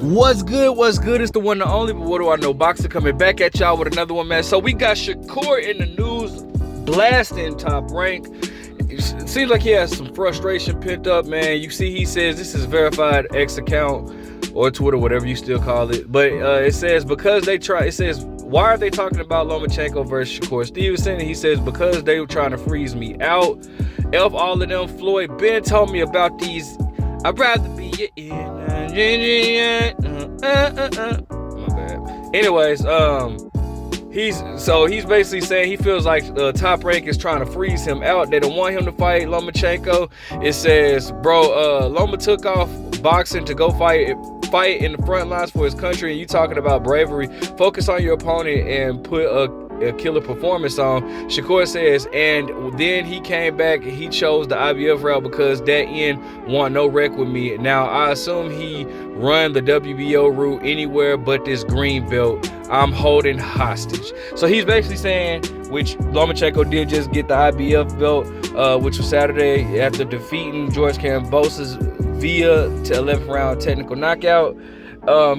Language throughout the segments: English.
What's good? What's good? It's the one and only, but what do I know? Boxer coming back at y'all with another one, man. So we got Shakur in the news, blasting Top Rank. It seems like he has some frustration pent up, man. You see, he says this is verified X account or Twitter, whatever you still call it. But it says why are they talking about Lomachenko versus Shakur Stevenson? And he says because they were trying to freeze me out. F all of them. Floyd Ben told me about these. I'd rather be in. My bad. Anyways, he's basically saying he feels like Top Rank is trying to freeze him out. They don't want him to fight Lomachenko. It says, Loma took off boxing to go fight in the front lines for his country, and you talking about bravery. Focus on your opponent and put a killer performance on. Shakur says, and then he came back and he chose the IBF route because that end want no wreck with me. Now I assume he run the WBO route anywhere but this green belt I'm holding hostage. So he's basically saying, which Lomachenko did just get the IBF belt, which was Saturday after defeating George Kambosos via 11th round technical knockout.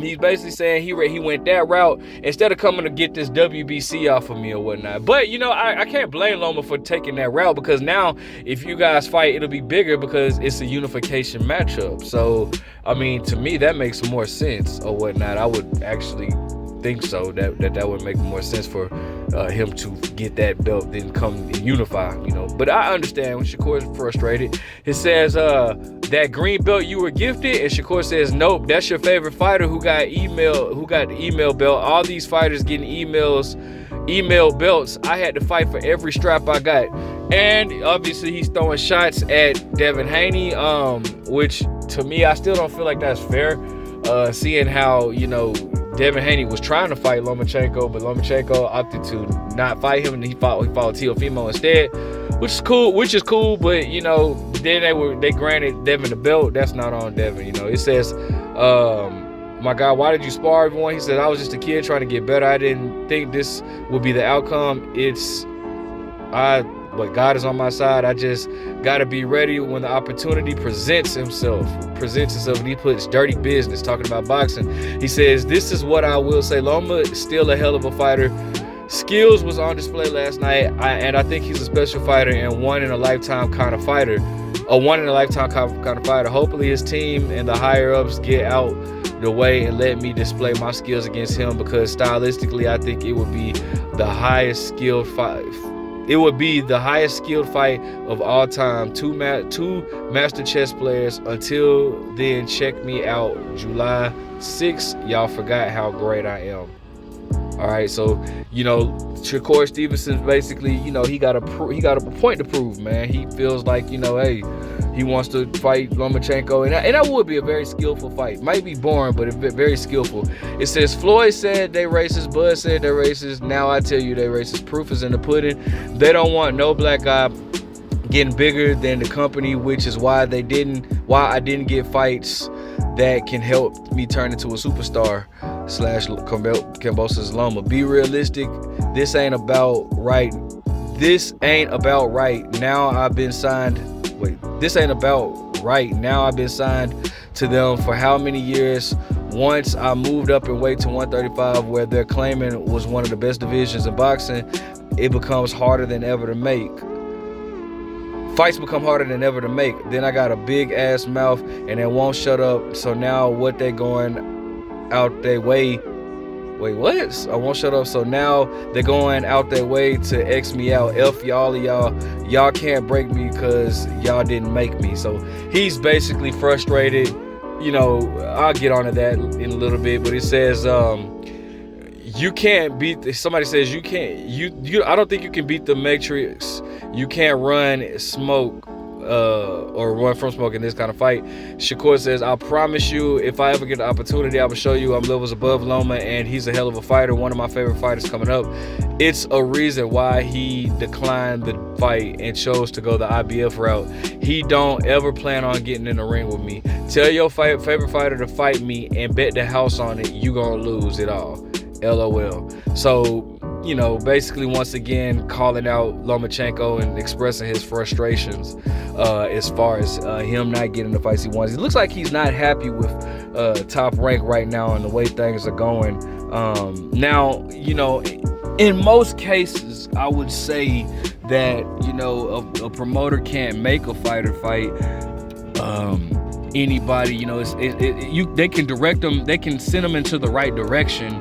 He's basically saying he went that route instead of coming to get this WBC off of me or whatnot. But, I can't blame Loma for taking that route because now if you guys fight, it'll be bigger because it's a unification matchup. So, to me, that makes more sense or whatnot. I would actually think so, that would make more sense for him to get that belt then come and unify, But I understand when Shakur is frustrated. It says that green belt you were gifted, and Shakur says nope, that's your favorite fighter who got the email belt. All these fighters getting email belts. I had to fight for every strap I got. And obviously he's throwing shots at Devin Haney, which to me I still don't feel like that's fair. Seeing how Devin Haney was trying to fight Lomachenko, but Lomachenko opted to not fight him, and he fought Teofimo instead, which is cool. But then they granted Devin the belt. That's not on Devin. It says, my God, why did you spar everyone? He said, I was just a kid trying to get better. I didn't think this would be the outcome. But God is on my side. I just gotta be ready when the opportunity presents itself. And he puts dirty business talking about boxing. He says, this is what I will say. Loma is still a hell of a fighter. Skills was on display last night, and I think he's a special fighter and one in a lifetime kind of fighter. Hopefully his team and the higher ups get out the way and let me display my skills against him, because stylistically I think it would be the highest skilled fight. It would be the highest skilled fight of all time. Two master chess players. Until then, check me out July 6th. Y'all forgot how great I am. All right, so Shakur Stevenson basically, he got a point to prove, man. He feels like hey, he wants to fight Lomachenko, and that would be a very skillful fight. Might be boring, but very skillful. It says Floyd said they racist, Bud said they're racist. Now I tell you they racist. Proof is in the pudding. They don't want no black guy getting bigger than the company, which is why I didn't get fights that can help me turn into a superstar / Kambosos Loma. Be realistic. This ain't about right. This ain't about right. Now I've been signed. This ain't about right. Now I've been signed to them for how many years? Once I moved up in weight to 135, where they're claiming was one of the best divisions in boxing, it becomes harder than ever to make. Fights become harder than ever to make. Then I got a big ass mouth and they won't shut up. So now what they going out their way. Wait, what? I won't shut up. So now they're going out their way to X me out. F y'all of y'all. Y'all can't break me because y'all didn't make me. So he's basically frustrated. I'll get onto that in a little bit. But it says, you can't beat. Somebody says you can't. I don't think you can beat the Matrix. You can't run smoke or run from smoke in this kind of fight. Shakur says, I promise you, if I ever get the opportunity, I will show you I'm levels above Loma, and he's a hell of a fighter. One of my favorite fighters coming up. It's a reason why he declined the fight and chose to go the IBF route. He don't ever plan on getting in the ring with me. Tell your favorite fighter to fight me and bet the house on it. You gonna lose it all. LOL. So basically once again calling out Lomachenko and expressing his frustrations as far as him not getting the fights he wants. It looks like he's not happy with Top Rank right now and the way things are going. Now, in most cases, I would say that, a promoter can't make a fighter fight. Anybody, they can direct them, they can send them into the right direction,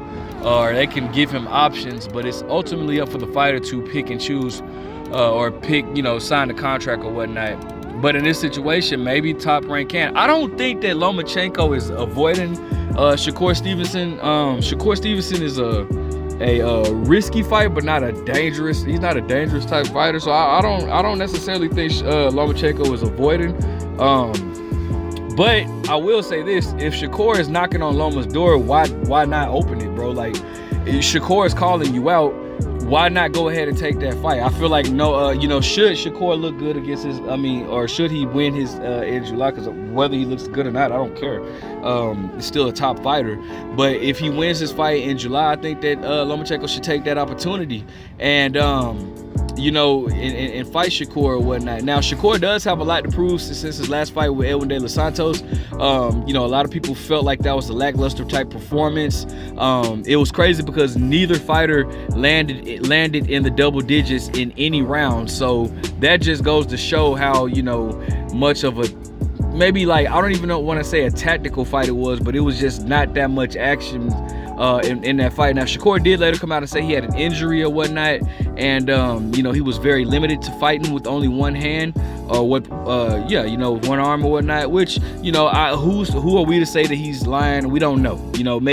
or they can give him options, but it's ultimately up for the fighter to pick and choose, or pick, sign the contract or whatnot. But in this situation, maybe Top Rank can. I don't think that Lomachenko is avoiding Shakur Stevenson. Shakur Stevenson is a risky fight, but not a dangerous. He's not a dangerous type fighter. So I don't necessarily think Lomachenko is avoiding. But I will say this: if Shakur is knocking on Loma's door, why not open it, bro? Like, if Shakur is calling you out, why not go ahead and take that fight? I feel like should Shakur look good against or should he win his in July? Because whether he looks good or not, I don't care. He's still a top fighter. But if he wins his fight in July, I think that Lomachenko should take that opportunity and and fight Shakur or whatnot. Now, Shakur does have a lot to prove since his last fight with Edwin De Los Santos. A lot of people felt like that was a lackluster type performance. It was crazy because neither fighter landed in the double digits in any round. So that just goes to show how, much of a, maybe like, I don't even want to say a tactical fight it was, but it was just not that much action in that fight. Now, Shakur did later come out and say he had an injury or whatnot, and he was very limited to fighting with only one hand, or one arm or whatnot. Which who are we to say that he's lying? We don't know.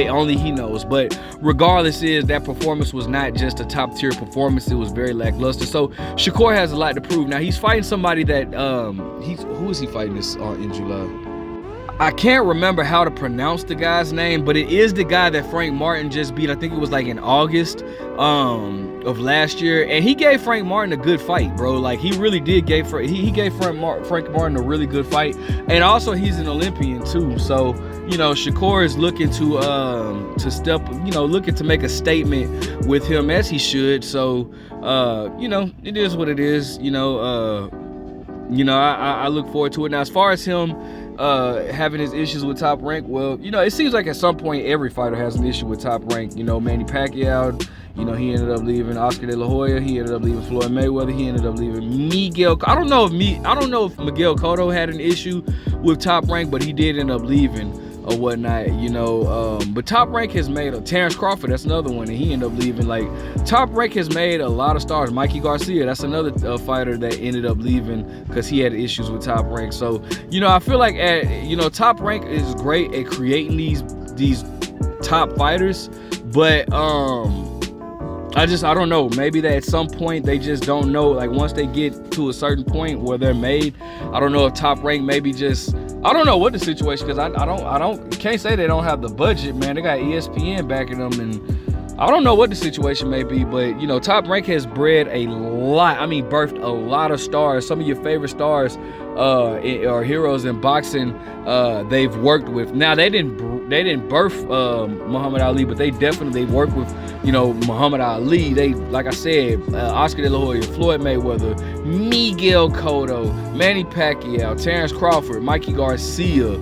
Only he knows. But regardless, that performance was not just a top tier performance. It was very lackluster. So Shakur has a lot to prove. Now he's fighting somebody that who is he fighting this in July? I can't remember how to pronounce the guy's name, but it is the guy that Frank Martin just beat. I think it was like in August of last year, and he gave Frank Martin a good fight, bro. Like, he really did he gave Frank Martin a really good fight, and also he's an Olympian too. So Shakur is looking to step, looking to make a statement with him, as he should. So it is what it is. I look forward to it. Now, as far as him having his issues with Top Rank, well, it seems like at some point every fighter has an issue with Top Rank. Manny Pacquiao, he ended up leaving. Oscar De La Hoya, he ended up leaving. Floyd Mayweather, he ended up leaving. Miguel, I don't know if Miguel Cotto had an issue with Top Rank, but he did end up leaving or whatnot. But Top Rank has made Terrence Crawford, that's another one, and he ended up leaving. Like, Top Rank has made a lot of stars. Mikey Garcia, that's another fighter that ended up leaving because he had issues with Top Rank. So I feel like Top Rank is great at creating these top fighters, but I don't know, maybe that at some point they just don't know, like once they get to a certain point where they're made, I don't know if Top Rank maybe just, I don't know what the situation, because I can't say they don't have the budget, man. They got ESPN backing them, and I don't know what the situation may be, but Top Rank has birthed a lot of stars. Some of your favorite stars or heroes in boxing they've worked with. Now, they didn't birth Muhammad Ali, but they worked with Muhammad Ali. They, like I said, Oscar De La Hoya, Floyd Mayweather, Miguel Cotto, Manny Pacquiao, Terrence Crawford, Mikey Garcia,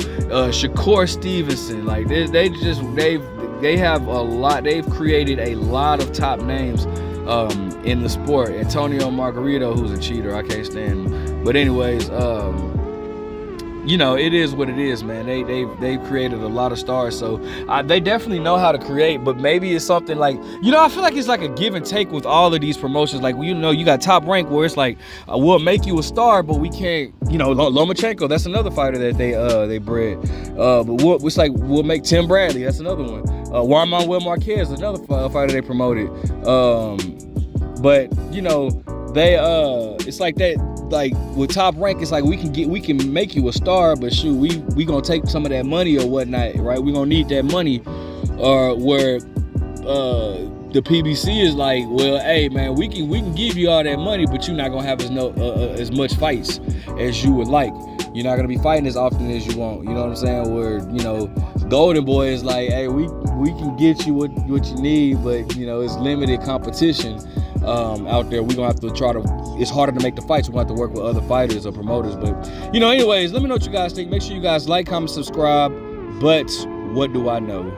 Shakur Stevenson. Like, they have a lot. They've created a lot of top names in the sport. Antonio Margarito, who's a cheater, I can't stand him. But anyways, it is what it is, man. They've created a lot of stars, so they definitely know how to create. But maybe it's something like, I feel like it's like a give and take with all of these promotions. Like, you got Top Rank, where it's like, we'll make you a star, but we can't. Lomachenko, that's another fighter that they bred. But it's like, we'll make Tim Bradley, that's another one. Juan Manuel Marquez, another fighter they promoted. But they it's like that. Like, with Top Rank, it's like we can make you a star, but shoot, we gonna take some of that money or whatnot, right? We gonna need that money, where the PBC is like, well, hey man, we can give you all that money, but you're not gonna have as much fights as you would like. You're not gonna be fighting as often as you want. You know what I'm saying? Where, you know, Golden Boy is like, hey, we can get you what you need, but you know, it's limited competition out there. We're gonna have to try to, it's harder to make the fights. We're gonna have to work with other fighters or promoters. But you know, anyways, let me know what you guys think. Make sure you guys like, comment, subscribe. But what do I know?